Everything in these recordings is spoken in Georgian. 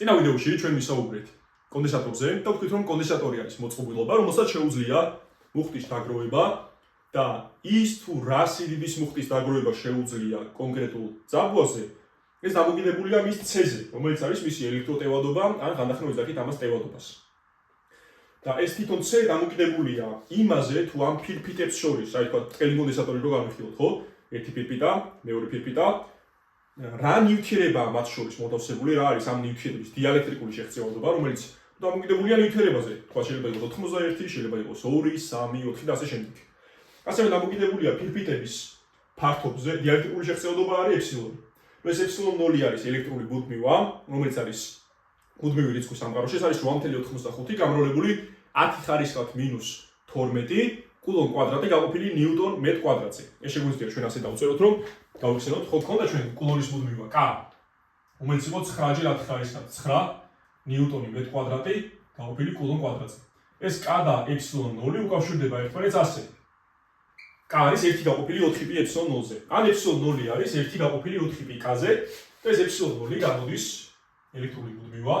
წინა ვიდეოში ჩვენ ვისაუბრეთ კონდენსატორზე და ვთქვით, რომ კონდენსატორი არის მოწყობილობა, რომელსაც შეუძლია მუხტის დაგროვება და ის თუ რა სიდიდის მუხტის დაგროვება შეუძლია კონკრეტულ ძაბვაზე, ეს დამოკიდებულია მის ცეზე, რომელიც არის მისი ელექტროტევადობა ან განახილვის დაკით ამას ტევადობას. და ეს თვითონ ცე დამოკიდებულია იმაზე, თუ ამ ფირფიტებს შორის, აი თქვა ტყელი კონდენსატორი რო გამიხილოთ, ხო? ერთი ფირფიტა, მეორე ფირფიტა, რა ნივთიერებაა მათ შორის მოთავსებული, რა არის ამ ნივთიერების დიელექტრიკული შეღწევადობა, რომელიც დამოკიდებულია ნივთიერებაზე. თქვა შეიძლება იყოს 91, შეიძლება იყოს 2, 3, 4 და ასე შემდეგ. ასევე დამოკიდებულია ფირფიტების ფართობზე, დიელექტრიკული შეღწევადობა არის ეფსილონი. ეს ეფსილონ 0 არის ელექტრული ბუდმივა, რომელიც არის ბუდმივი რიცხვის სამყაროში, ეს არის 8.85 გამრავლებული 10 ხარისხად -12 კულონ კვადრატი გაყოფილი ნიუტონ მეტ კვადრატზე. ეს შეგვიძლია ჩვენ ასე დავწეროთ, რომ გავიხსენოთ, ხო გქონდა ჩვენ კულონის ბუდმივა K, რომელიც იყო 9 10 ხარისხად 9 ნიუტონი მეტ კვადრატი გაყოფილი კულონ კვადრატზე. ეს K და ეფსილონ 0 უკავშირდება ერთმანეთს ასე. K არის 1 გაყოფილი 4π ეფსილონ 0-ზე. ან ეფსილონ 0 არის 1 გაყოფილი 4π K-ზე და ეს ეფსილონ 0 გამოდის ელექტრული ბუდმივა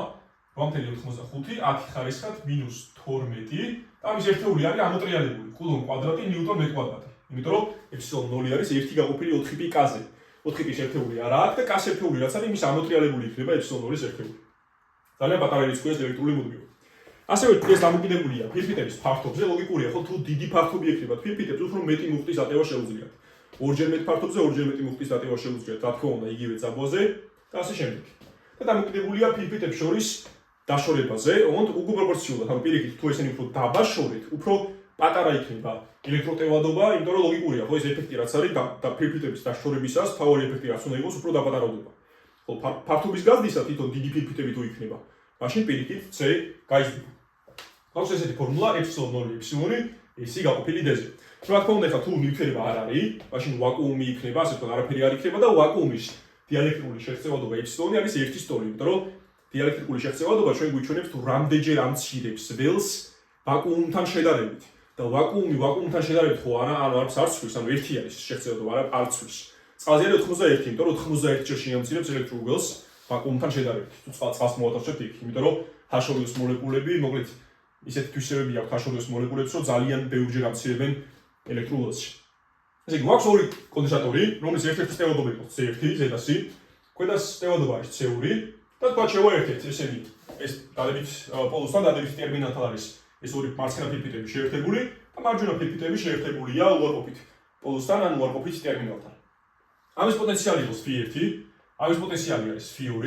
8.85 10 ხარისხად -12 და ამის ერთეული არის ამოტრიალებული კულონ კვადრატი ნიუტონ მეტ კვადრატი. იმიტომ რომ ეფსილონ 0 არის 1 გაყოფილი 4π K-ზე. 4π-ის ერთეული არა აქვს და K-ს ერთეული რაც არის იმის ამოტრიალებული იქნება ეფსილონ 0-ის ერთეული. ძალიან პატარა რიცხვია ეს ელექტრული ბუდმივა. ასევე ეს დამოკიდებულია ფირფიტების ფართობზე, ლოგიკურია, ხო, თუ დიდი ფართობი ექნება ფირფიტებს, უფრო მეტი მუხტის დატევა შეუძლიათ. ორჯერ მეტ ფართობზე, ორჯერ მეტი მუხტის დატევა შეუძლიათ, რა თქმა უნდა, იგივე ძაბვაზე და ასე შემდეგ. და დამოკიდებულია ფირფიტებს შორის დაშორებაზე, ოღონდ უპროპორციულად, ანუ პირიქით, თუ ესენი უფრო დაბაშორეთ, უფრო პატარა იქნება ელექტროტევადობა, იმიტომ რომ ლოგიკურია, ხო, ეს ეფექტი რაც არის და ფირფიტების დაშორებისას, თავარი ეფექტი რაც უნდა იყოს, უფრო დაპატარავდება. ხო, ფართობის გაზრდისა თვითონ დიდი ფირფიტები თუ იქნება, მაშინ პირიქით C გაიზრდება. გვაქვს ესეთი ფორმულა ეფსილონ 0 ეფსილონი S გაყოფილი D-ზე. რა თქმა უნდა, ხა თუ ნივთიერება არ არის, მაშინ ვაკუუმი იქნება, ასე ვთქვათ, არაფერი არ იქნება და ვაკუუმის დიელექტრული შეღწევადობა ეფსილონი არის 1 სტოლი, იმიტომ რომ დიელექტრიკული შეღწევადობა ჩვენ გვიჩვენებს თუ რამდენჯერ ამცირებს ველს ვაკუუმთან შედარებით. და ვაკუუმთან შედარებით ხო არა, ანუ არც ცვლის, ანუ 1 არის შეღწევადობა, არ ცვლის. წყალზე არის 91, იმიტომ რომ 91 ჯერ შეამცირებს ელექტრულ ველს ვაკუუმთან შედარებით. თუ წყალს მოვათავსებთ იქ, იმიტომ რომ H2-ის მოლეკულები, მოკლედ ისეთი თვისებები აქვს H2-ის მოლეკულებს, რომ ძალიან ბევრჯერ ამცირებენ ელექტრულ ველში. ესე იგი, გვაქვს ორი კონდენსატორი, რომლის ერთ-ერთი ტევადობა იყო C1, ზედაც, ქვედას ტევადობა არის C2 და თქვა შევაერთეთ ესენი, ეს დადებით პოლუსთან დადებით ტერმინალთან არის ეს ორი მარცხენა ფირფიტები შეერთებული და მარჯვენა ფირფიტები შეერთებულია უარყოფით პოლუსთან ან უარყოფით ტერმინალთან. ამის პოტენციალი იყო Φ1, ამის პოტენციალი არის Φ2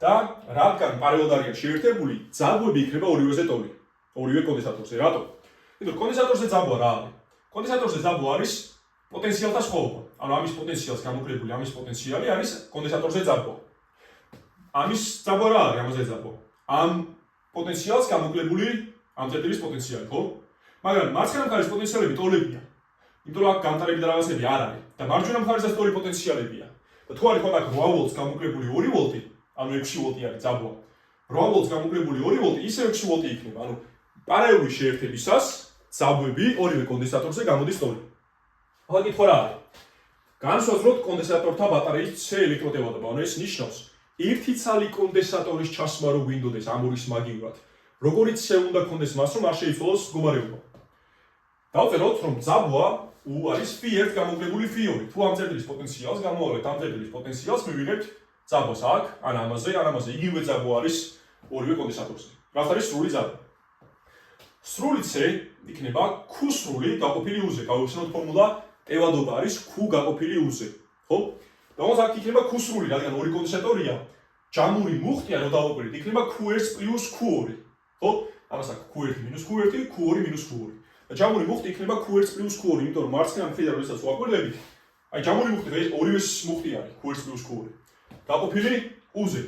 და რადგან პარალელურად არიან შეერთებული, ძაბვები იქნება ორივეზე ტოლი. ორივე კონდენსატორზე. რატო? იმიტომ კონდენსატორზე ძაბვა რა არის? კონდენსატორზე ძაბვა არის პოტენციალთა სხვაობა. ანუ ამის პოტენციალს გამოკლებული ამის პოტენციალი არის კონდენსატორზე ძაბვა. ამის ძაბვა რა არის? ამაზე ძაბვა. ამ პოტენციალს გამოკლებული ამ წერტილის პოტენციალი, ხო? მაგრამ მარცხენა მხარის პოტენციალები ტოლებია. იმიტომ რომ აქ გამტარები და რაღაცები არ არის და მარჯვენა მხარესაც ტოლი პოტენციალებია. და თუ არის ხოთ აქ 8 ვოლტს გამოკლებული 2 ვოლტი, ანუ 6 ვოლტი არის ძაბვა. 8 ვოლტს გამოკლებული 2 ვოლტი, ისე 6 ვოლტი იქნება. ანუ პარალელური შეერთებისას ძაბვები ორივე კონდენსატორზე გამოდის ტოლი. ახლა კითხვა რა არის? განსაზღვროთ კონდენსატორთა ბატარეის C ელექტროტევადობა, ანუ ეს ნიშნავს ერთი ცალი კონდენსატორის ჩასმა რო გვინდოდეს ამ ორის მაგივრად, როგორიც C უნდა გქონდეს მას, რომ არ შეიცვალოს მდგომარეობა. დავწეროთ, რომ ძაბვა U არის Φ1 გამოკლებული Φ2. თუ ამ წერტილის პოტენციალს გამოვავლეთ ამ წერტილის პოტენციალს, მივიღებთ ძაბვას აქ, ან ამაზე, იგივე ძაბვა არის ორივე კონდენსატორზე. რაც არის სრული ძაბვა. სრული C იქნება Q სრული გაყოფილი U-ზე. გავიხსენოთ ფორმულა ტევადობა არის Q გაყოფილი U-ზე, ხო? და όμως აქ იქნება Q სრული, რადგან ორი კონდენსატორია, ჯამური მუხტია რო დავუკვირდით, იქნება Q1 + Q2, ხო? ამას აქ Q1 - Q1, Q2 - Q2. და ჯამური მუხტი იქნება Q1 + Q2, იმიტომ რომ მარცხენა მხრიდან როდესაც ვაკვირდებით, აი ჯამური მუხტი ეს ორივეს მუხტი არის Q1 + Q2. გაყოფილი U-ზე.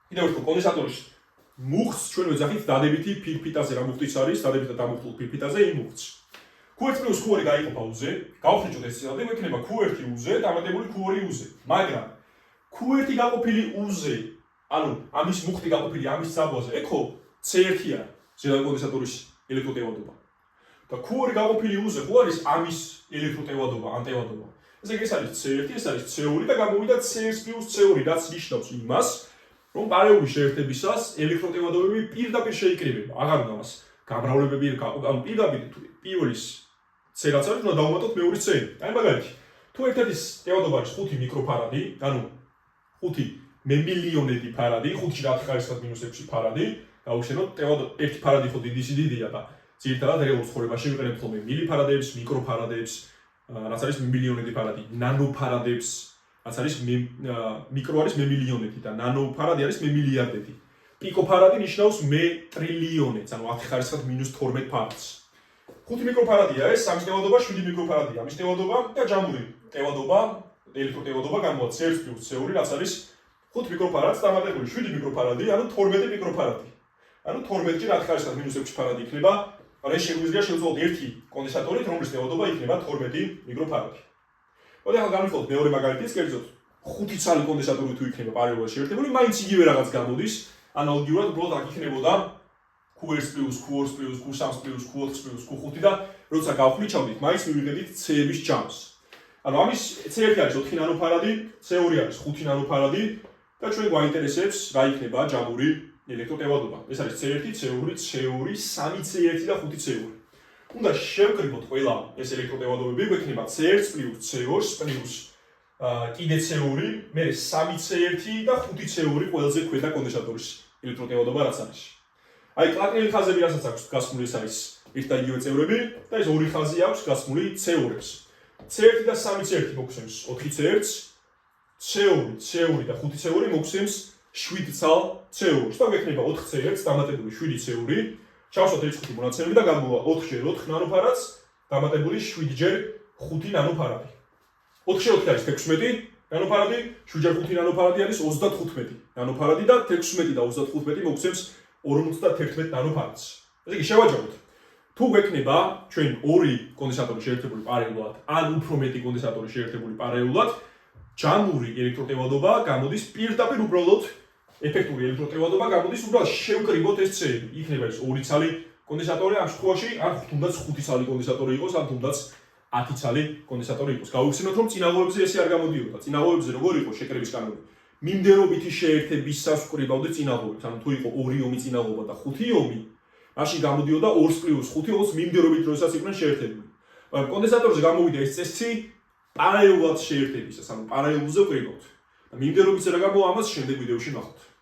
კიდევ ერთხელ კონდენსატორის მუხტს ჩვენ ვეძახით დადებითი ფირფიტაზე, რა მუხტიც არის, დადებით და დამუხტულ ფირფიტაზე იმ მუხტს. Q1 + Q2 გაიყოფა U-ზე, გავხიჭოთ ეს წილადი, მექნება Q1 U-ზე, დამატებული Q2 U-ზე. მაგრამ Q1 გაყოფილი U-ზე, ანუ ამის მუხტი გაყოფილი ამის ძაბვაზე, ეგ ხო C1-ია, ზედა კონდენსატორის ელექტროტევადობა. და Q2 გაყოფილი U-ზე ხო არის ამის ელექტროტევადობა, ან ტევადობა. ესე იგი ეს არის C1, ეს არის C2 და გამოვიდა C1 + C2, რაც ნიშნავს იმას, რომ პარეული შეერთებისას ელექტროტევადობები პირდაპირ შეიკრიბება, აღარ უნდა მას გამრავლებები ანუ პირდაპირ პირველის C-რაც არის, უნდა დავუმატოთ მეორის C-ი. აი მაგალითი, თუ ერთ-ერთის ტევადობა არის 5 მიკროფარადი, ანუ 5 მემილიონედი ფარადი, 5-ში რა ხარისხად -6 ფარადი, გავუშენოთ ტევადობა 1 ფარადი ხო დიდია და ძირითადად რეალურ ცხოვრებაში ვიყენებთ ხოლმე მილიფარადებს, მიკროფარადებს, რაც არის მილიონედი ფარადი, ნანოფარადებს, რაც არის მიკრო არის მემილიონედი და ნანოფარადი არის მემილიარდედი. პიკოფარადი ნიშნავს მეტრილიონეთს, ანუ 10 ხარისხად -12 ფარადს. 5 მიკროფარადია ეს, ამის ტევადობა 7 მიკროფარადია. ამის ტევადობა და ჯამური ტევადობა, ელექტროტევადობა გამოვა C1 + C2, რაც არის 5 მიკროფარადს დამატებული 7 მიკროფარადი, ანუ 12 მიკროფარადი. ანუ 12-ში რა ხარისხად -6 ფარადი იქნება. ანუ ეს შეგვიძლია შევწყვეტოთ ერთი კონდენსატორით, რომლის ტევადობა იქნება 12 მიკროფარადი. მოდი ახლა განვიხილოთ მეორე მაგალითიც, კერძოდ 5 ცალი კონდენსატორი თუ იქნება პარალელურად შეერთებული, მაინც იგივე რაღაც გამოდის. ანალოგიურად უბრალოდ აქ იქნებოდა Q1 + Q2 + Q3 + Q4 + Q5 და როცა გავხლიჩავდით, მაინც მივიღებდით C-ების ჯამს. ანუ ამის C1 არის 4 ნანოფარადი, C2 არის 5 ნანოფარადი და ჩვენ გვაინტერესებს რა იქნება ჯამური ელექტროტევადობა. ეს არის C1, C2, C2, 3 C1 და 5 C2. უნდა შევკრიბოთ ყველა ეს ელექტროტევადობები, გვექნება C1 + C2 + კიდე C2, მე 3 C1 და 5 C2 ყველაზე ქვედა კონდენსატორის ელექტროტევადობა რაც არის. აი კლაკნილი ხაზები რასაც აქვს გასმული ეს არის ერთ და იგივე წევრები და ეს ორი ხაზი აქვს გასმული C2-ებს. C1 და 3 C1 მოგხსენს 4 C1, C2, C2 და 5 C2 მოგხსენს 7 ცალ C2-ს და გვექნება 4 C1 დამატებული 7 C2, ჩავსვათ ეს 5 მონაცემები და გამოვა 4x4 ნანოფარადს დამატებული 7x 5 ნანოფარადი. 4x4 არის 16 ნანოფარადი, 7x5 ნანოფარადი არის 35 ნანოფარადი და 16 და 35 მოგხსენს 51 ნანოფარადს. ესე იგი შევაჯამოთ. თუ გვექნება ჩვენ ორი კონდენსატორი შეერთებული პარალელურად, ან უფრო მეტი კონდენსატორი შეერთებული პარალელურად, ჯამური ელექტროტევადობა გამოდის პირდაპირ უბრალოდ ეფექტური ელექტროტევადობა გამოდის უბრალოდ შევკრიბოთ ეს C-ები. იქნება ეს ორი ცალი კონდენსატორი ამ შემთხვევაში, ან თუნდაც 5 ცალი კონდენსატორი იყოს, ან თუნდაც 10 ცალი კონდენსატორი იყოს. გავიხსენოთ რომ წინაღობებზე ესე არ გამოდიოდა. წინაღობებზე როგორ იყო შეკრების კანონი? მიმდევრობითი შეერთებისას ვკრიბავდით წინაღობებს. ანუ თუ იყო 2 ომი წინაღობა და 5 ომი, მაშინ გამოდიოდა 2 + 5 ომს მიმდევრობით როდესაც იყვნენ შეერთებული. კონდენსატორზე გამოვიდა ეს წესი პარალელურად შეერთებისას, ანუ პარალელურზე ვკრიბავთ. და მიმდევრობიც რა გამოვა ამას შემდეგ ვიდეოში ნახოთ.